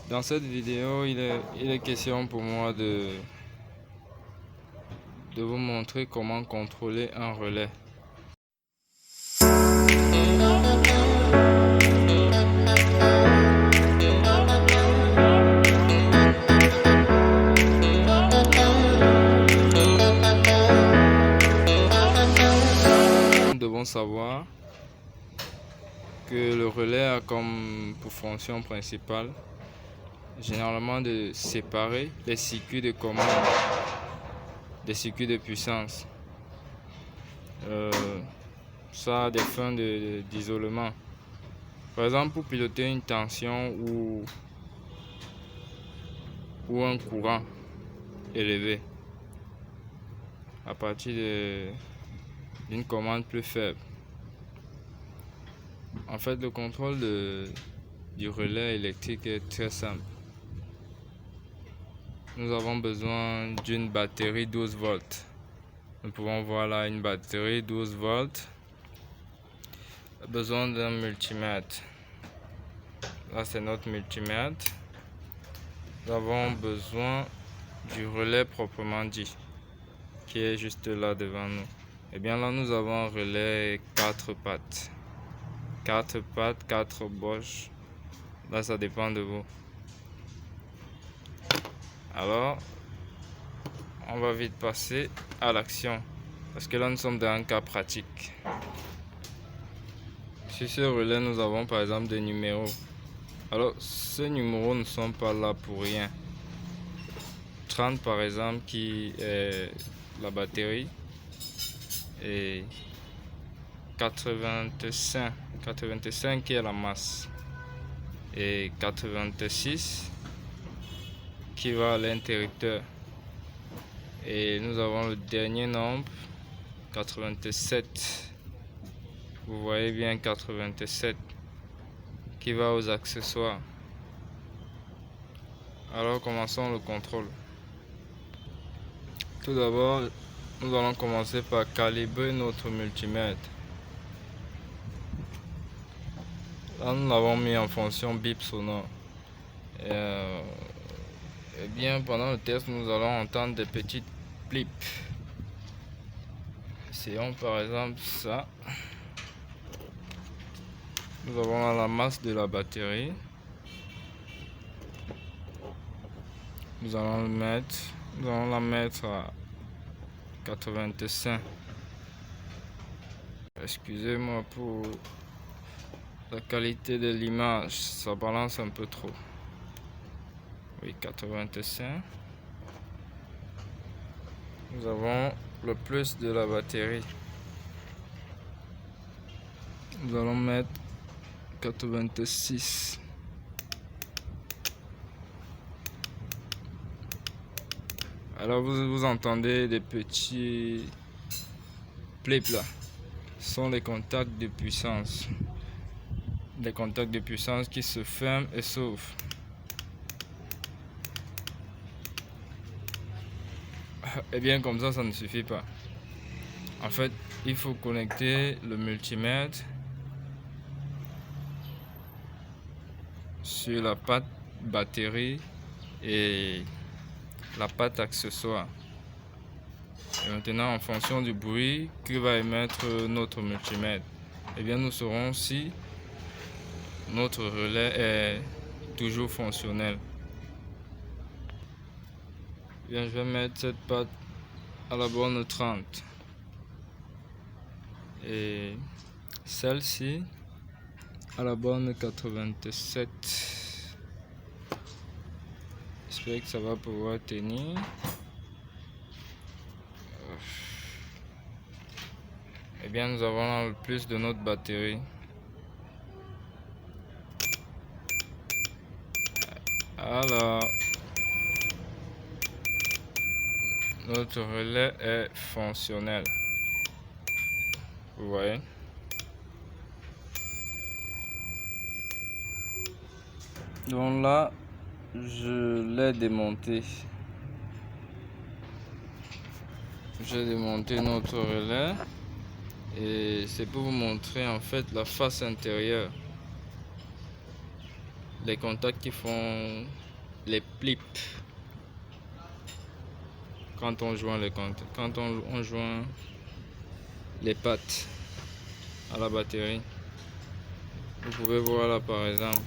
Dans cette vidéo, il est question pour moi de vous montrer comment contrôler un relais. Nous devons savoir que le relais a comme pour fonction principale généralement de séparer les circuits de commande des circuits de puissance. Ça a des fins d'isolement. Par exemple, pour piloter une tension ou un courant élevé à partir d'une commande plus faible. En fait, le contrôle du relais électrique est très simple. Nous avons besoin d'une batterie 12 volts. Nous pouvons voir là une batterie 12 volts. Besoin d'un multimètre. Là, c'est notre multimètre. Nous avons besoin du relais proprement dit, qui est juste là devant nous. Et bien là, nous avons un relais 4 pattes. 4 pattes, 4 boches. Là, ça dépend de vous. Alors, on va vite passer à l'action. Parce que là, nous sommes dans un cas pratique. Sur ce relais, nous avons par exemple des numéros. Alors, ces numéros ne sont pas là pour rien. 30 par exemple, qui est la batterie. Et 85 qui est la masse. Et 86 qui va à l'interrupteur. Et nous avons le dernier nombre, 87. Vous voyez bien 87 qui va aux accessoires. Alors commençons le contrôle. Tout d'abord, nous allons commencer par calibrer notre multimètre. Là, nous l'avons mis en fonction bip sonore. Et bien, pendant le test, nous allons entendre des petites blips. Essayons par exemple ça. Nous avons là la masse de la batterie. Nous allons la mettre à 85. Excusez-moi pour la qualité de l'image, ça balance un peu trop. Oui, 85. Nous avons le plus de la batterie. Nous allons mettre 86. Alors vous entendez des petits blips là. Ce sont les contacts de puissance. Des contacts de puissance qui se ferment et s'ouvrent. Et bien comme ça ne suffit pas. En fait, il faut connecter le multimètre sur la patte batterie et la patte accessoire. Et maintenant, en fonction du bruit que va émettre notre multimètre, et bien nous saurons si notre relais est toujours fonctionnel. Bien, je vais mettre cette patte à la borne 30 et celle-ci à la borne 87. J'espère que ça va pouvoir tenir. Et bien, nous avons là le plus de notre batterie. Alors, notre relais est fonctionnel. Vous voyez? Donc là, je l'ai démonté. J'ai démonté notre relais et c'est pour vous montrer en fait la face intérieure. les contacts qui font les plips quand on joint les contacts, quand on joint les pattes à la batterie. Vous pouvez voir là par exemple